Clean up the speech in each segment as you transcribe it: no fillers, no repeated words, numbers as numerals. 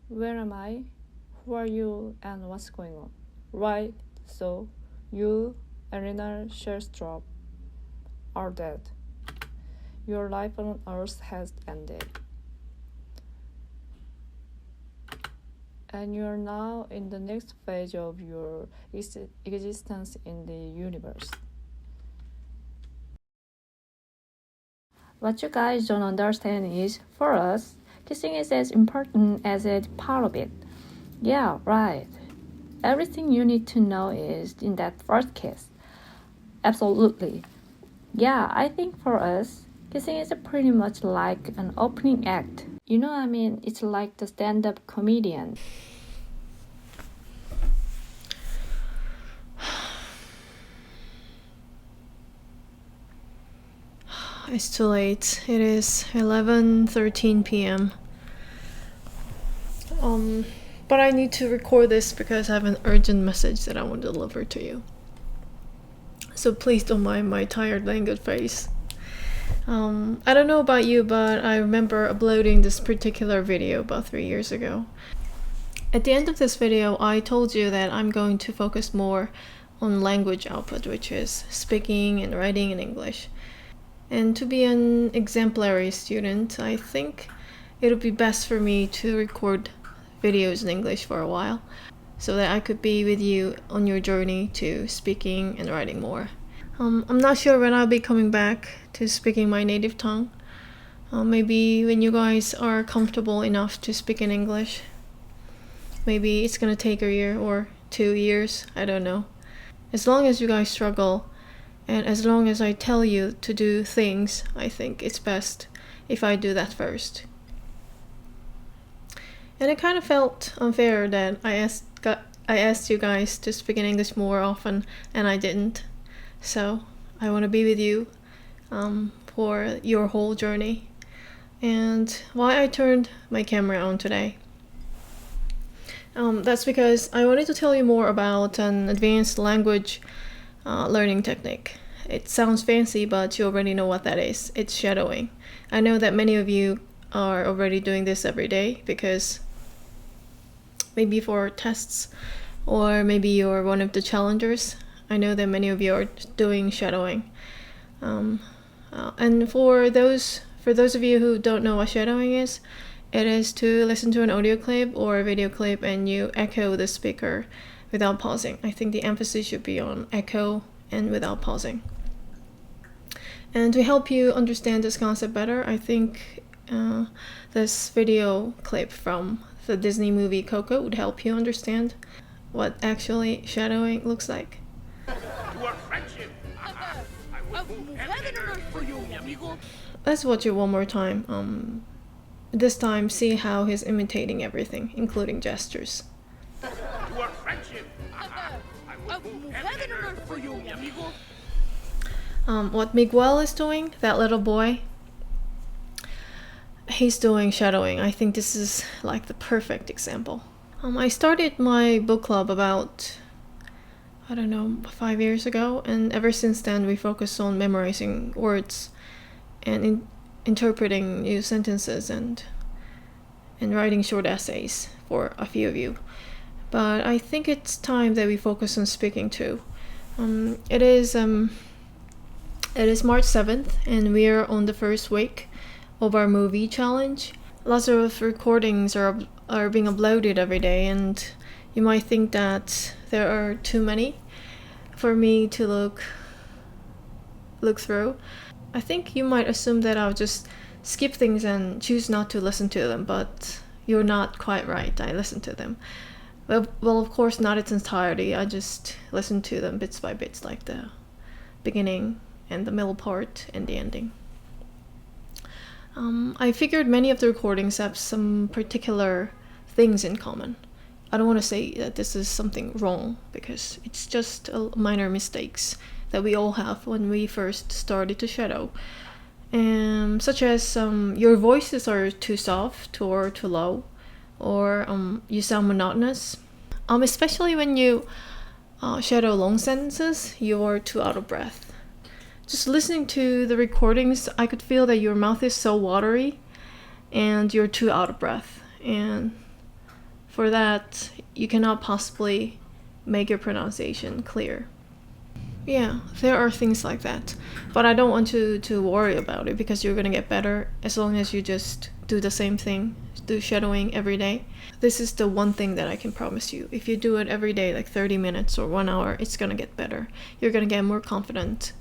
Where am I? Who are you and what's going on? Right, so you, Elena Sherstrop, are dead. Your life on Earth has ended. And you are now in the next phase of your existence in the universe. What you guys don't understand is, for us, kissing is as important as it's part of it. Yeah, right. Everything you need to know is in that first kiss. Absolutely. Yeah, I think for us, kissing is pretty much like an opening act. You know what I mean? It's like the stand-up comedian. It's too late. It is 11:13 p.m. But I need to record this because I have an urgent message that I want to deliver to you. So please don't mind my tired languid face. I don't know about you, but I remember uploading this particular video about 3 years ago. At the end of this video, I told you that I'm going to focus more on language output, which is speaking and writing in English. And to be an exemplary student, I think it would be best for me to record videos in English for a while so that I could be with you on your journey to speaking and writing more. I'm not sure when I'll be coming back to speaking my native tongue. Maybe when you guys are comfortable enough to speak in English. Maybe it's gonna take a year or 2 years, I don't know. As long as you guys struggle, and as long as I tell you to do things, I think it's best if I do that first. And it kind of felt unfair that I asked you guys to speak in English more often and I didn't. So I want to be with you for your whole journey. And why I turned my camera on today. That's because I wanted to tell you more about an advanced language learning technique. It sounds fancy, but you already know what that is. It's shadowing. I know that many of you are already doing this every day because maybe for tests or maybe you're one of the challengers. I know that many of you are doing shadowing. And for those of you who don't know what shadowing is, it is to listen to an audio clip or a video clip and you echo the speaker without pausing. I think the emphasis should be on echo and without pausing. And to help you understand this concept better, I think this video clip from the Disney movie Coco would help you understand what actually shadowing looks like. Let's watch it one more time. This time, see how he's imitating everything, including gestures. What Miguel is doing, that little boy, he's doing shadowing. I think this is like the perfect example. I started my book club about, 5 years ago, and ever since then we focus on memorizing words and interpreting new sentences and writing short essays for a few of you. But I think it's time that we focus on speaking too. It is March 7th and we are on the first week of our movie challenge. Lots of recordings are being uploaded every day, and you might think that there are too many for me to look through. I think you might assume that I'll just skip things and choose not to listen to them, but you're not quite right. I listen to them. Well, of course, not its entirety. I just listen to them bits by bits, like the beginning and the middle part and the ending. I figured many of the recordings have some particular things in common. I don't want to say that this is something wrong, because it's just minor mistakes that we all have when we first started to shadow. Such as your voices are too soft or too low, or you sound monotonous. Especially when you shadow long sentences, you're too out of breath. Just listening to the recordings, I could feel that your mouth is so watery and you're too out of breath. And for that, you cannot possibly make your pronunciation clear. Yeah, there are things like that. But I don't want you to worry about it, because you're gonna get better as long as you just do the same thing, do shadowing every day. This is the one thing that I can promise you. If you do it every day, like 30 minutes or 1 hour, it's gonna get better. You're gonna get more confident,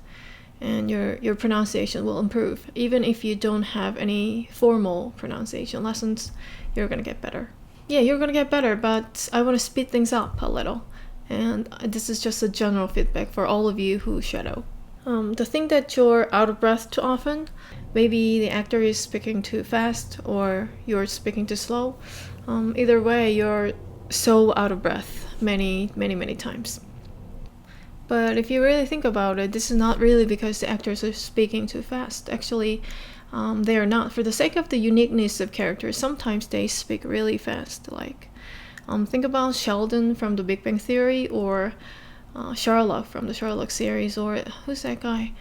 and your pronunciation will improve. Even if you don't have any formal pronunciation lessons, you're gonna get better. Yeah, you're gonna get better, but I want to speed things up a little. And this is just a general feedback for all of you who shadow. The thing that you're out of breath too often, maybe the actor is speaking too fast or you're speaking too slow. Either way, you're so out of breath many times. But if you really think about it, this is not really because the actors are speaking too fast. Actually, they are not. For the sake of the uniqueness of characters, sometimes they speak really fast. Like, think about Sheldon from The Big Bang Theory, or Sherlock from the Sherlock series, or who's that guy?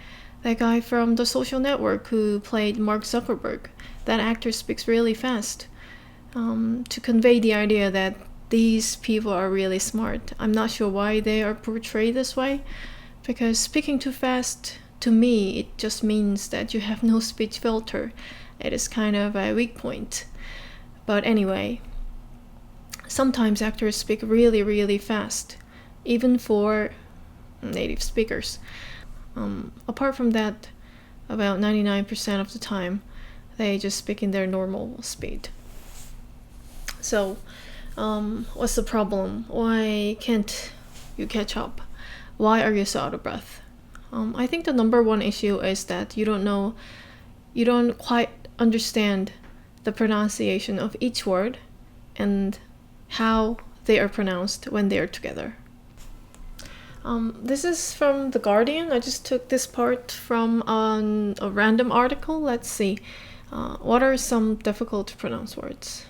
That guy from The Social Network who played Mark Zuckerberg. That actor speaks really fast to convey the idea that these people are really smart. I'm not sure why they are portrayed this way, because speaking too fast, to me, it just means that you have no speech filter. It is kind of a weak point. But anyway, sometimes actors speak really fast, even for native speakers. Apart from that, about 99% of the time, they just speak in their normal speed. So, what's the problem? Why can't you catch up? Why are you so out of breath? I think the number one issue is that you don't quite understand the pronunciation of each word and how they are pronounced when they are together. This is from The Guardian. I just took this part from a random article. Let's see. What are some difficult to pronounce words?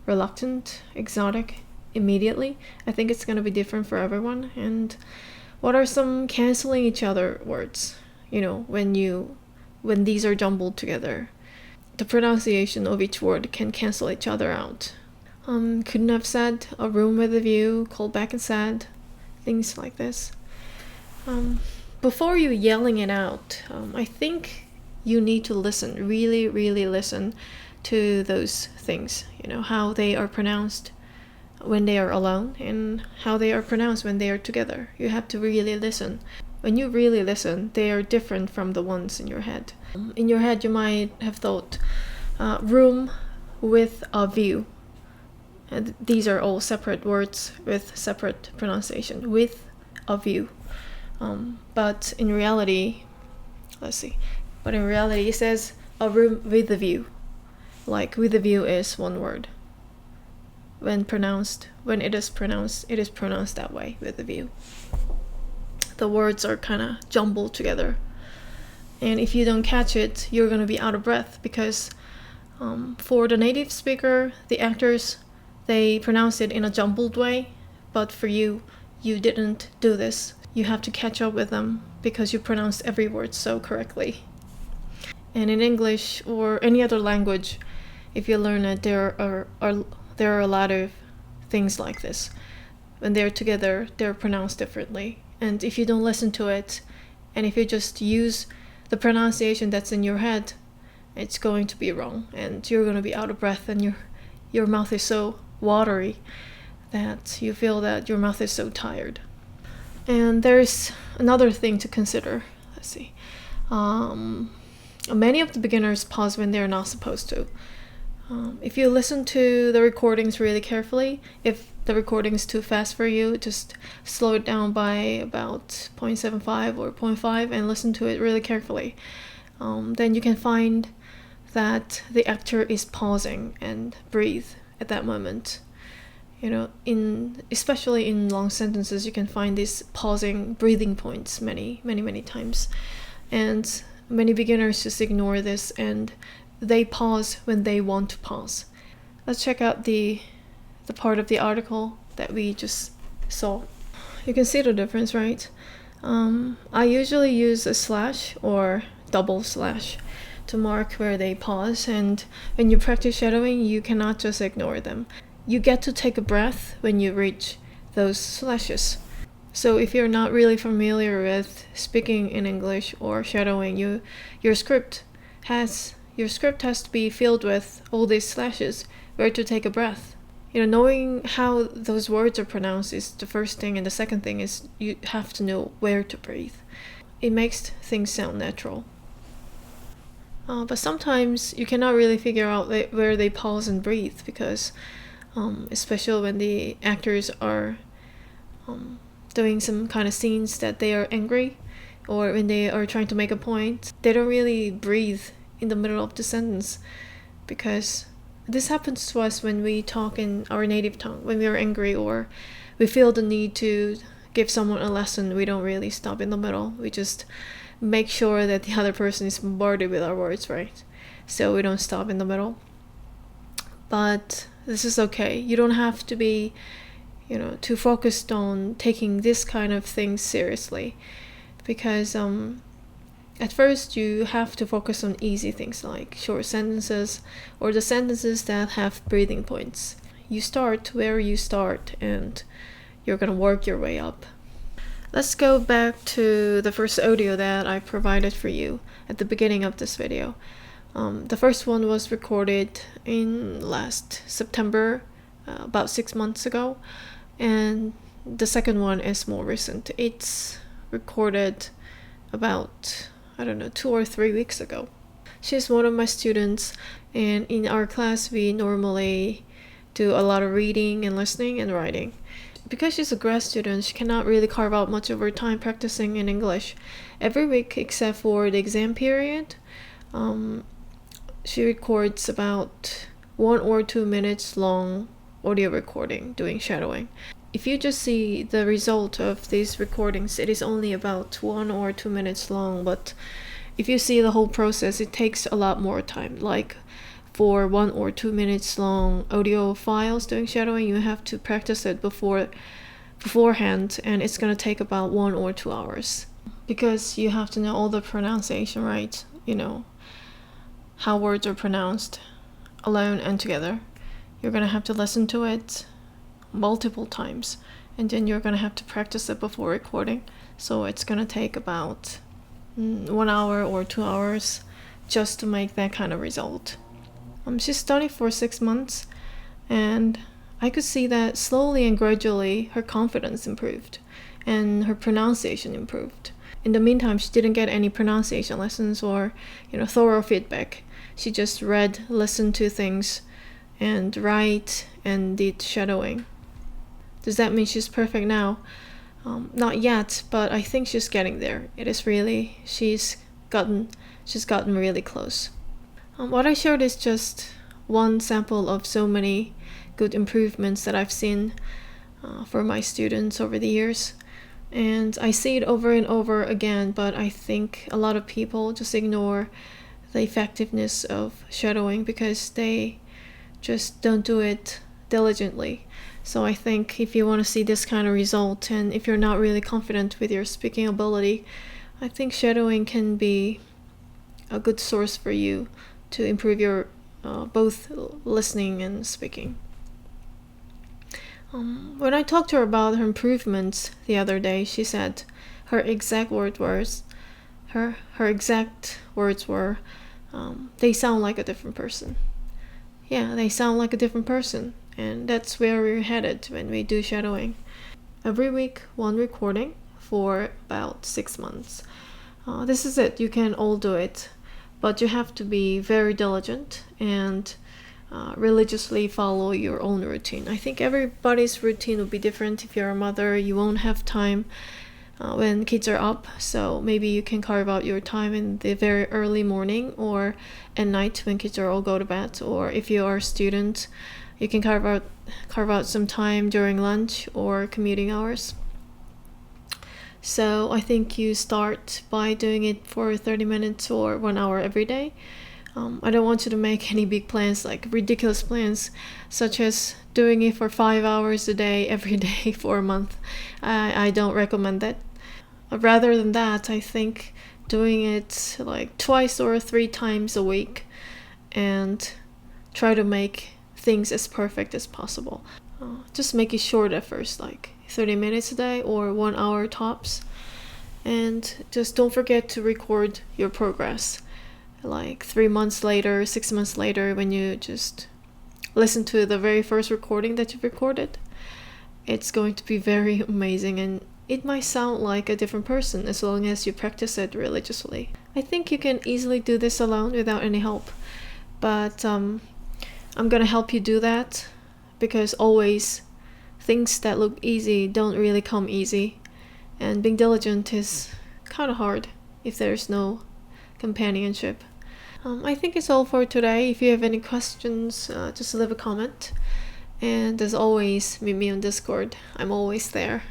Reluctant, exotic, immediately. I think it's going to be different for everyone. And what are some canceling each other words? You know, when these are jumbled together, the pronunciation of each word can cancel each other out. Couldn't have said, a room with a view, called back and said, things like this. Before you yelling it out, I think you need to listen, really listen to those things, you know, how they are pronounced when they are alone and how they are pronounced when they are together. You have to really listen. When you really listen, they are different from the ones in your head. In your head, you might have thought, room with a view. And these are all separate words with separate pronunciation. With a view. But in reality, it says a room with a view. Like, with a view is one word. When it is pronounced that way, with a view. The words are kind of jumbled together. And if you don't catch it, you're going to be out of breath, because for the native speaker, the actors, they pronounce it in a jumbled way. But for you didn't do this. You have to catch up with them because you pronounced every word so correctly. And in English or any other language, if you learn it, there are a lot of things like this. When they're together, they're pronounced differently. And if you don't listen to it, and if you just use the pronunciation that's in your head, it's going to be wrong. And you're going to be out of breath, and your mouth is so watery that you feel that your mouth is so tired. And there's another thing to consider. Let's see. Many of the beginners pause when they're not supposed to. If you listen to the recordings really carefully, if the recording is too fast for you, just slow it down by about 0.75 or 0.5 and listen to it really carefully. Then you can find that the actor is pausing and breathe at that moment. You know, especially in long sentences, you can find these pausing, breathing points many times. And many beginners just ignore this, and they pause when they want to pause. Let's check out the part of the article that we just saw. You can see the difference, right? I usually use a slash or double slash to mark where they pause, and when you practice shadowing, you cannot just ignore them. you get to take a breath when you reach those slashes. So if you're not really familiar with speaking in English or shadowing, your script has to be filled with all these slashes where to take a breath. Knowing how those words are pronounced is the first thing, and the second thing is you have to know where to breathe. It makes things sound natural. But sometimes you cannot really figure out where they pause and breathe, because especially when the actors are doing some kind of scenes that they are angry, or when they are trying to make a point, they don't really breathe in the middle of the sentence, because this happens to us when we talk in our native tongue. When we are angry or we feel the need to give someone a lesson, we don't really stop in the middle. We just make sure that the other person is bombarded with our words, right? So we don't stop in the middle. But this is okay. You don't have to be, too focused on taking this kind of things seriously, because at first you have to focus on easy things like short sentences or the sentences that have breathing points. You start where you start and you're gonna work your way up. Let's go back to the first audio that I provided for you at the beginning of this video. The first one was recorded in last September, about 6 months ago, and the second one is more recent. It's recorded about 2 or 3 weeks ago. She's one of my students, and in our class we normally do a lot of reading and listening and writing. Because she's a grad student, she cannot really carve out much of her time practicing in English. Every week except for the exam period, she records about 1 or 2 minutes long audio recording doing shadowing. If you just see the result of these recordings, it is only about 1 or 2 minutes long, but if you see the whole process, it takes a lot more time. Like for 1 or 2 minutes long audio files doing shadowing, you have to practice it beforehand, and it's gonna take about 1 or 2 hours, because you have to know all the pronunciation, right? How words are pronounced alone and together. You're gonna have to listen to it multiple times, and then you're gonna have to practice it before recording. So it's gonna take about 1 hour or 2 hours just to make that kind of result. She studied for 6 months, and I could see that slowly and gradually her confidence improved and her pronunciation improved. In the meantime, she didn't get any pronunciation lessons or thorough feedback. She just read, listened to things, and write and did shadowing. Does that mean she's perfect now? Not yet, but I think she's getting there. She's gotten really close. What I shared is just one sample of so many good improvements that I've seen for my students over the years. And I see it over and over again, but I think a lot of people just ignore the effectiveness of shadowing because they just don't do it diligently. So I think if you want to see this kind of result, and if you're not really confident with your speaking ability, I think shadowing can be a good source for you to improve your both listening and speaking. When I talked to her about her improvements the other day, she said her exact words were, they sound like a different person. Yeah, they sound like a different person, and that's where we're headed when we do shadowing. Every week, one recording for about 6 months. This is it. You can all do it, but you have to be very diligent and religiously follow your own routine. I think everybody's routine will be different. If you're a mother, you won't have time when kids are up, so maybe you can carve out your time in the very early morning or at night when kids are all go to bed. Or if you are a student, you can carve out some time during lunch or commuting hours. So I think you start by doing it for 30 minutes or 1 hour every day. I don't want you to make any big plans, like ridiculous plans, such as doing it for 5 hours a day every day for a month. I don't recommend that. Rather than that, I think doing it like 2 or 3 times a week and try to make things as perfect as possible. Just make it short at first, like 30 minutes a day or 1 hour tops. And just don't forget to record your progress. Like 3 months later, 6 months later, when you just listen to the very first recording that you've recorded, it's going to be very amazing, and it might sound like a different person as long as you practice it religiously. I think you can easily do this alone without any help, but I'm gonna help you do that, because always things that look easy don't really come easy, and being diligent is kind of hard if there's no companionship. I think it's all for today. If you have any questions, just leave a comment. And as always, meet me on Discord. I'm always there.